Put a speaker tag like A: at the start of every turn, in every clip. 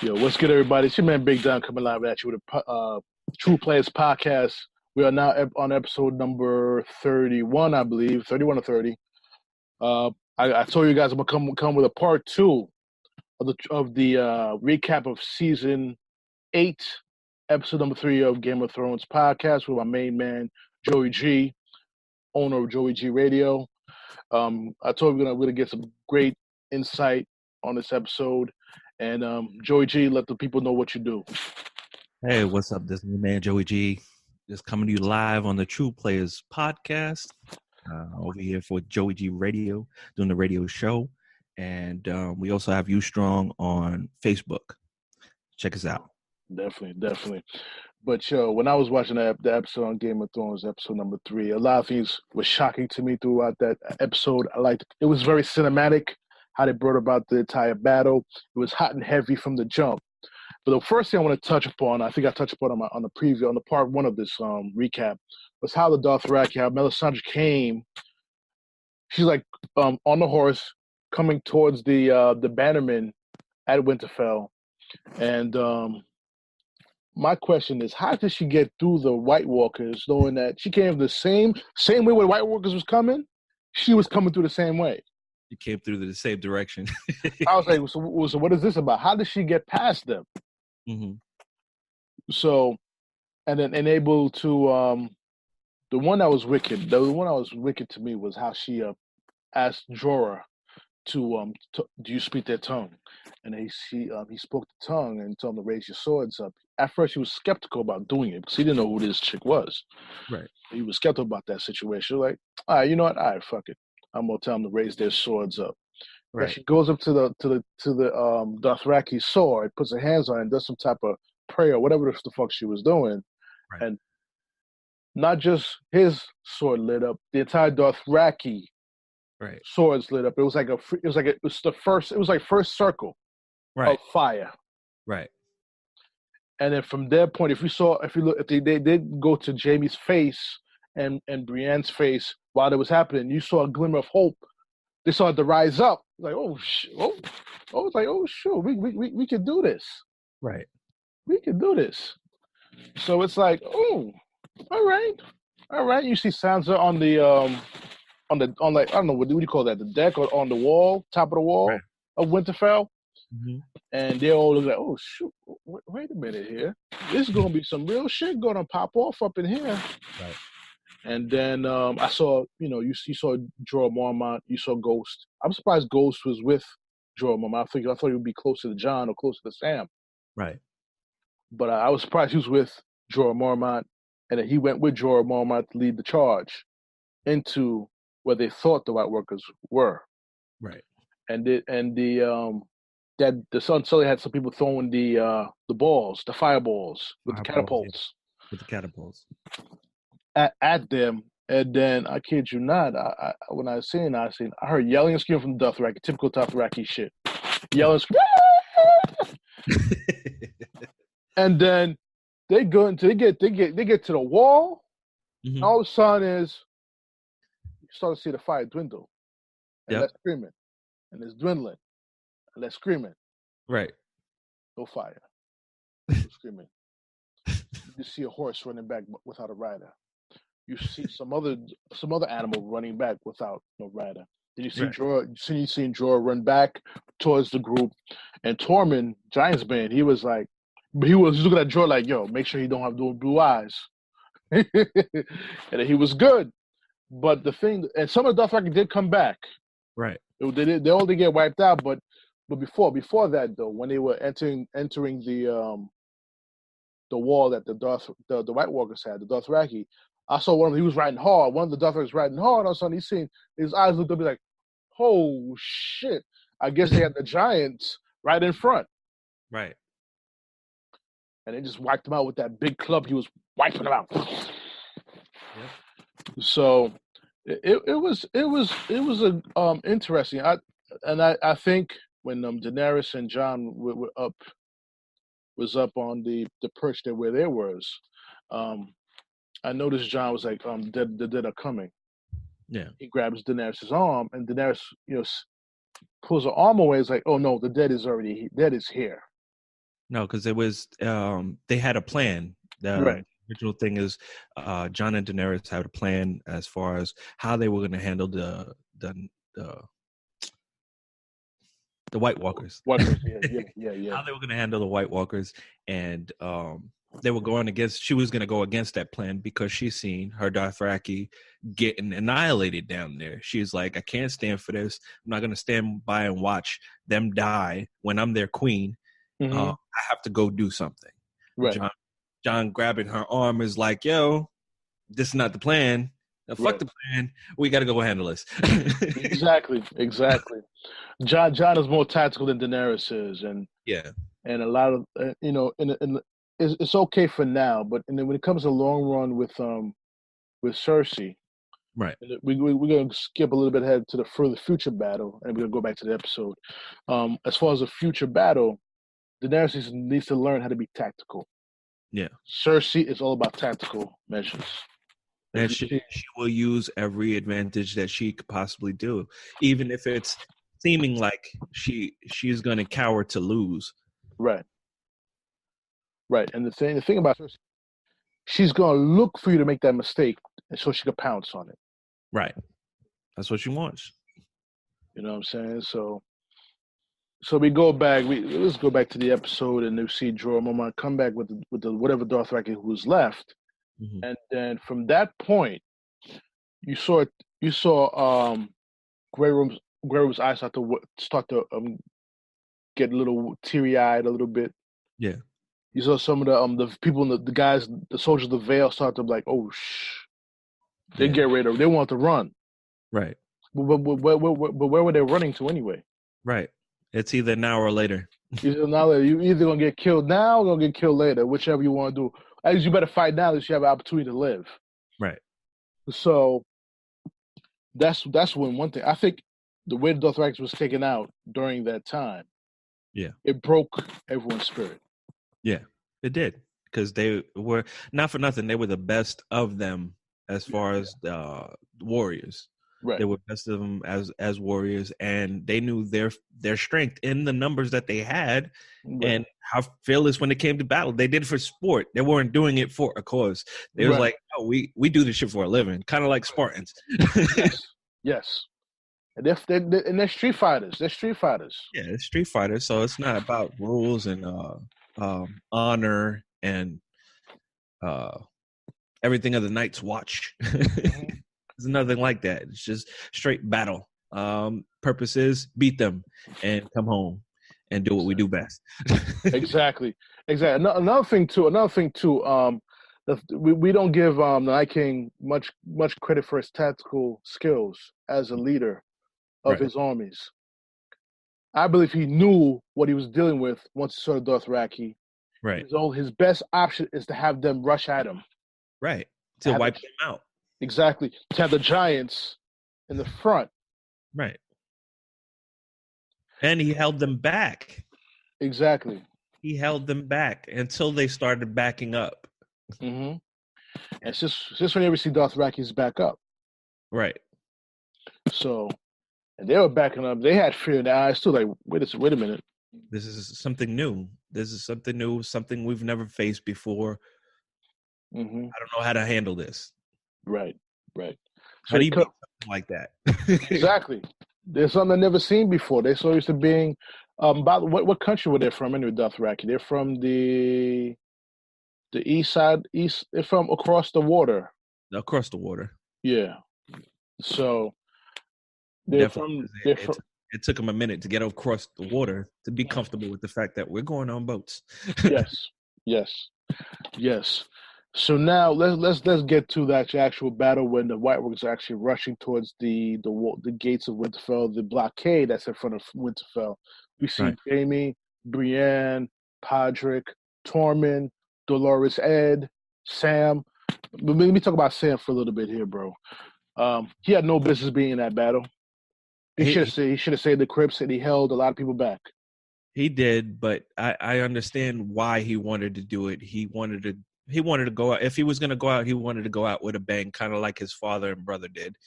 A: Yo, what's good, everybody? It's your man Big Don coming live at you with a True Players podcast. We are now on episode number 31, I believe, 31 or 30. I told you guys I'm gonna come with a part two of the recap of season 8, episode number 3 of Game of Thrones podcast with my main man JoeyG, owner of JoeyG Radio. I told you we're gonna get some great insight on this episode. And JoeyG, let the people know what you do.
B: Hey, what's up? This is your man JoeyG, just coming to you live on the True Players podcast. Over here for JoeyG Radio, doing the radio show, and we also have You Strong on Facebook. Check us out.
A: Definitely. But yo, when I was watching the episode on Game of Thrones, episode number 3, a lot of things were shocking to me throughout that episode. I liked it. It was very cinematic, how they brought about the entire battle. It was hot and heavy from the jump. But the first thing I want to touch upon, I think I touched upon on the preview, on the part 1 of this recap, was how the Dothraki, how Melisandre came. She's like on the horse, coming towards the bannerman at Winterfell, and my question is, how did she get through the White Walkers, knowing that she came the same way where the White Walkers was coming? She was coming through the same way.
B: You came through the same direction.
A: I was like, so what is this about? How did she get past them?
B: Mm-hmm.
A: So, and then able to the one that was wicked. The one that was wicked to me was how she asked Jorah to do you speak their tongue? And he spoke the tongue and told him to raise your swords up. At first, he was skeptical about doing it because he didn't know who this chick was.
B: Right.
A: He was skeptical about that situation. Like, all right, you know what? All right, fuck it. I'm gonna tell them to raise their swords up.
B: Right.
A: And she goes up to the Dothraki sword, puts her hands on it, and does some type of prayer, whatever the fuck she was doing,
B: Right.
A: and not just his sword lit up, the entire Dothraki swords lit up. It was like first circle of fire.
B: Right.
A: And then from their point, if they did go to Jaime's face and Brienne's face while it was happening, you saw a glimmer of hope. They started to rise up. Like, it's like, oh sure, we can do this.
B: Right.
A: We can do this. So it's like, oh, all right. You see Sansa on the I don't know, what do you call that? The deck or on the wall, top of the wall of Winterfell.
B: Mm-hmm.
A: And they're all like, oh, shoot, wait a minute here. This is going to be some real shit going to pop off up in here.
B: Right.
A: And then I saw, you saw Jorah Mormont, you saw Ghost. I'm surprised Ghost was with Jorah Mormont. I thought he would be closer to Jon or closer to Sam.
B: Right.
A: But I was surprised he was with Jorah Mormont, and that he went with Jorah Mormont to lead the charge into where they thought the White Workers were.
B: Right.
A: And the sun suddenly had some people throwing the balls, the fireballs with the catapults.
B: Yeah. With the catapults.
A: At them, and then I kid you not, I when I heard yelling and screaming from the Dothraki, typical Dothraki shit, yelling, and then they get to the wall.
B: Mm-hmm.
A: And all of a sudden you start to see the fire dwindle, and they're screaming, and it's dwindling, and they're screaming,
B: right?
A: No fire, no screaming. You see a horse running back without a rider. You see some other animal running back without no rider. Then you see Jorah. You seen Jorah run back towards the group, and Tormund, Giantsbane, he was looking at Jorah like, yo, make sure he don't have those blue eyes. And he was good, but the thing, and some of the Dothraki did come back. Right. They all did get wiped out, but before that though, when they were entering the wall that the White Walkers had, the Dothraki. I saw one of them, he was riding hard. One of the Dothraki was riding hard. All of a sudden, his eyes looked up, like, oh, shit. I guess they had the giants right in front. Right. And they just wiped them out with that big club. He was wiping them out. Yeah. So it was interesting. I think when Daenerys and Jon was up on the perch there where they was, I noticed Jon was like, the dead are coming. Yeah. He grabs Daenerys' arm, and Daenerys, pulls her arm away. It's like, oh no, the dead is here.
B: No, because it was they had a plan. The
A: Right.
B: original thing is John and Daenerys had a plan as far as how they were going to handle the the White Walkers.
A: White Walkers, yeah.
B: How they were going to handle the White Walkers, and they were going against. She was going to go against that plan because she's seen her Dothraki getting annihilated down there. She's like, I can't stand for this. I'm not going to stand by and watch them die when I'm their queen. I have to go do something.
A: Right.
B: John grabbing her arm is like, yo, this is not the plan. Now, fuck the plan. We got to go handle this.
A: Exactly. John is more tactical than Daenerys is, and a lot of it's okay for now, but when it comes to long run with Cersei,
B: right?
A: We're gonna skip a little bit ahead to the further future battle, and we're gonna go back to the episode. As far as the future battle, Daenerys needs to learn how to be tactical.
B: Yeah,
A: Cersei is all about tactical measures.
B: And she will use every advantage that she could possibly do, even if it's seeming like she's going to cower to lose.
A: Right. And the thing about her, she's going to look for you to make that mistake, and so she can pounce on it.
B: Right. That's what she wants.
A: You know what I'm saying? So we go back. Let's go back to the episode, and you see Jorah Mormont come back with the whatever Dothraki who's left. Mm-hmm. And then from that point, you saw Grey Room's eyes start to get a little teary-eyed a little bit.
B: Yeah.
A: You saw some of the people, the guys, the soldiers of the Vale start to be like, oh, they get ready. They want to run.
B: Right.
A: But where were they running to anyway?
B: Right. It's either now or later.
A: You're either going to get killed now or going to get killed later, whichever you want to do. At least you better fight now that you have an opportunity to live.
B: Right.
A: So that's when one thing. I think the way the Dothraki was taken out during that time, it broke everyone's spirit.
B: Yeah, it did. Because they were, not for nothing, they were the best of them as far as warriors.
A: Right.
B: They were best of them as warriors, and they knew their strength in the numbers that they had, and how fearless when it came to battle. They did it for sport. They weren't doing it for a cause. They was like, oh, we do this shit for a living, kind of like Spartans.
A: Yes. And they're street fighters. They're street fighters.
B: Yeah, it's street fighters. So it's not about rules and honor and everything of the Night's Watch. It's nothing like that. It's just straight battle. Purpose is beat them and come home and do what we do best.
A: Exactly. Another thing too. We don't give the Night King much credit for his tactical skills as a leader of his armies. I believe he knew what he was dealing with once he saw the Dothraki.
B: Right.
A: So his best option is to have them rush at him.
B: Right. To wipe them out.
A: Exactly. To have the giants in the front.
B: Right. And he held them back.
A: Exactly.
B: He held them back until they started backing up.
A: Mm-hmm. And it's just whenever you see Dothraki's back up.
B: Right.
A: So, and they were backing up. They had fear in their eyes too. Like, wait a minute.
B: This is something new. Something we've never faced before.
A: Mm-hmm.
B: I don't know how to handle this.
A: Right. So
B: how do you do something like that?
A: Exactly. There's something I've never seen before. They're so used to being about what country were they from anyway, Dothraki? They're from the east side. They're from across the water.
B: Across the water.
A: Yeah. So
B: it took them a minute to get across the water to be comfortable with the fact that we're going on boats. Yes. So now let's get to that actual battle when the White Walkers are actually rushing towards the gates of Winterfell, the blockade that's in front of Winterfell. We see Jaime, Brienne, Podrick, Tormund, Dolores Ed, Sam. Let me talk about Sam for a little bit here, bro. He had no business being in that battle. He should have saved the crypts, and he held a lot of people back. He did, but I understand why he wanted to do it. He wanted to go out. If he was going to go out, he wanted to go out with a bang, kind of like his father and brother did,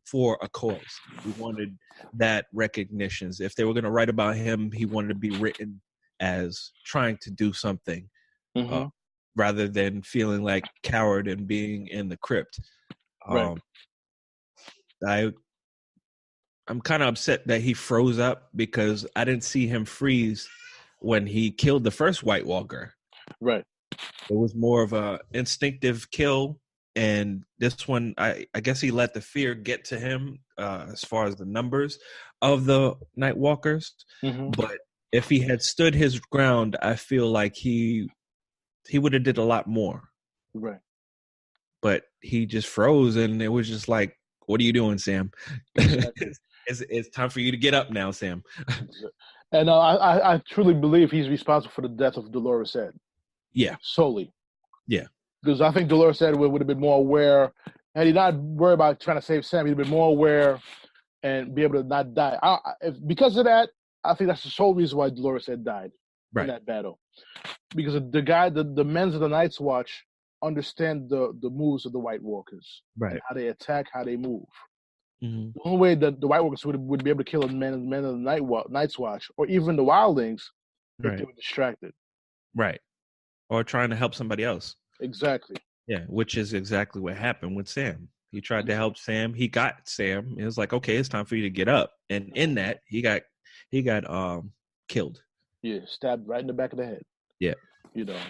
B: for a cause. He wanted that recognition. If they were going to write about him, he wanted to be written as trying to do something,
A: Mm-hmm.
B: rather than feeling like coward and being in the crypt.
A: Right.
B: I'm kind of upset that he froze up because I didn't see him freeze when he killed the first White Walker.
A: Right.
B: It was more of a instinctive kill, and this one, I guess he let the fear get to him as far as the numbers of the Night Walkers.
A: Mm-hmm.
B: But if he had stood his ground, I feel like he would have did a lot more.
A: Right.
B: But he just froze, and it was just like, "What are you doing, Sam?
A: Exactly.
B: It's time for you to get up now, Sam."
A: And I truly believe he's responsible for the death of Dolores Ed.
B: Yeah.
A: Solely.
B: Yeah.
A: Because I think Dolores Ed would have been more aware, had he not worried about trying to save Sam, he'd been more aware and be able to not die. Because of that, I think that's the sole reason why Dolores Ed died in that battle. Because the men of the Night's Watch understand the moves of the White Walkers,
B: right?
A: And how they attack, how they move.
B: Mm-hmm.
A: The only way that the White Walkers would be able to kill the men of the Night's Watch, or even the Wildlings, if they were distracted,
B: right, or trying to help somebody else.
A: Exactly.
B: Yeah, which is exactly what happened with Sam. He tried to help Sam. He got Sam. It was like, okay, it's time for you to get up. And in that, he got killed.
A: Yeah, stabbed right in the back of the head.
B: Yeah.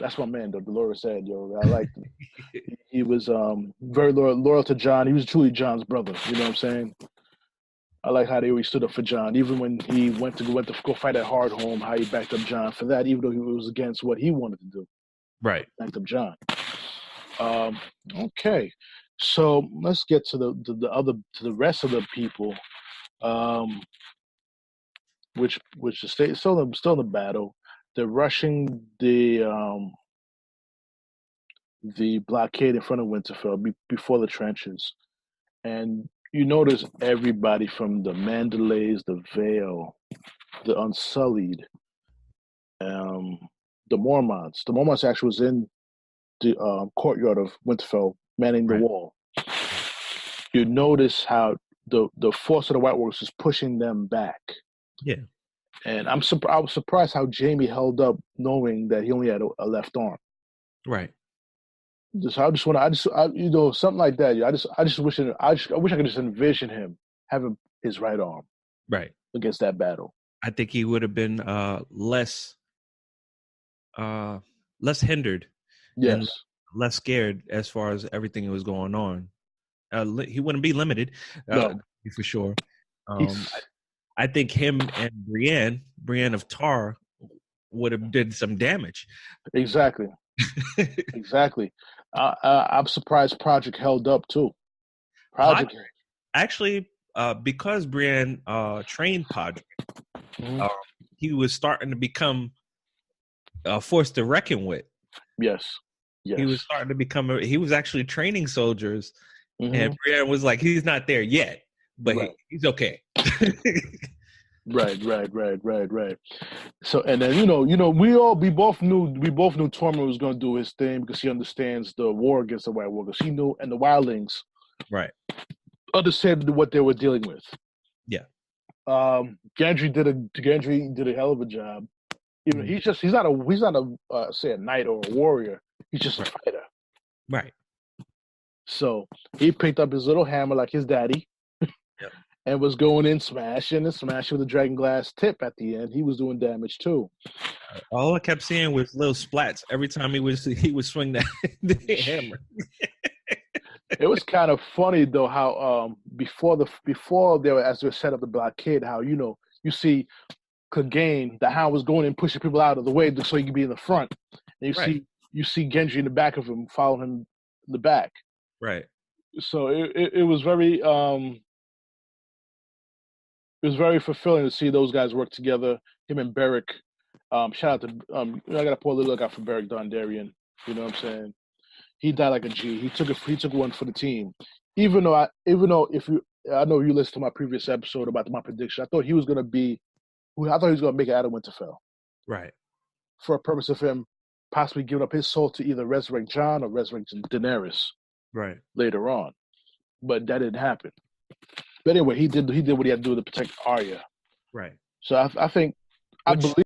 A: That's my man, though. Dolores said, I liked him. He was very loyal to John. He was truly John's brother. You know what I'm saying? I like how they always stood up for John, even when he went to go fight at Hardhome. How he backed up John for that, even though he was against what he wanted to do.
B: Right.
A: Backed up John. Okay, so let's get to the rest of the people, which is still in the battle. They're rushing the blockade in front of Winterfell before the trenches, and you notice everybody from the Mandalays, the Vale, the Unsullied, the Mormonts. The Mormonts actually was in the courtyard of Winterfell, manning the wall. You notice how the force of the White Walkers is pushing them back.
B: Yeah.
A: And I was surprised how Jaime held up, knowing that he only had a left arm.
B: Right.
A: Something like that. I wish I could just envision him having his right arm.
B: Right.
A: Against that battle.
B: I think he would have been less hindered.
A: Yes.
B: And less scared as far as everything that was going on. He wouldn't be limited,
A: no.
B: For sure. I think him and Brienne of Tar, would have did some damage.
A: Exactly. Exactly. I'm surprised Project held up too. Project
B: actually, because Brienne trained Podrick, he was starting to become a force to reckon with.
A: Yes. Yes.
B: He was starting to become he was actually training soldiers, and Brienne was like, he's not there yet, but he's okay.
A: Right. So, and then we both knew Tormund was going to do his thing because he understands the war against the White Walkers. He knew, and the Wildlings, understood what they were dealing with.
B: Yeah.
A: Gendry did a hell of a job. He's not a say a knight or a warrior. He's just a fighter.
B: Right.
A: So he picked up his little hammer like his daddy. And was going in, smashing with the dragon glass tip at the end. He was doing damage too.
B: All I kept seeing was little splats every time he would swing the hammer.
A: It was kind of funny though how before they were set up the blockade, how you see Clegane, the Hound was going and pushing people out of the way so he could be in the front, and you see Gendry in the back of him, following him in the back.
B: Right.
A: So it was very. It was very fulfilling to see those guys work together. Him and Beric. Shout out to I got to pour a little look out for Beric Dondarrion. You know what I'm saying? He died like a G. He took one for the team. I know you listened to my previous episode about my prediction. I thought he was gonna make it out of Winterfell.
B: Right.
A: For a purpose of him possibly giving up his soul to either resurrect Jon or resurrect Daenerys.
B: Right.
A: Later on, but that didn't happen. But anyway, he did what he had to do to protect Arya.
B: Right.
A: So I think I believe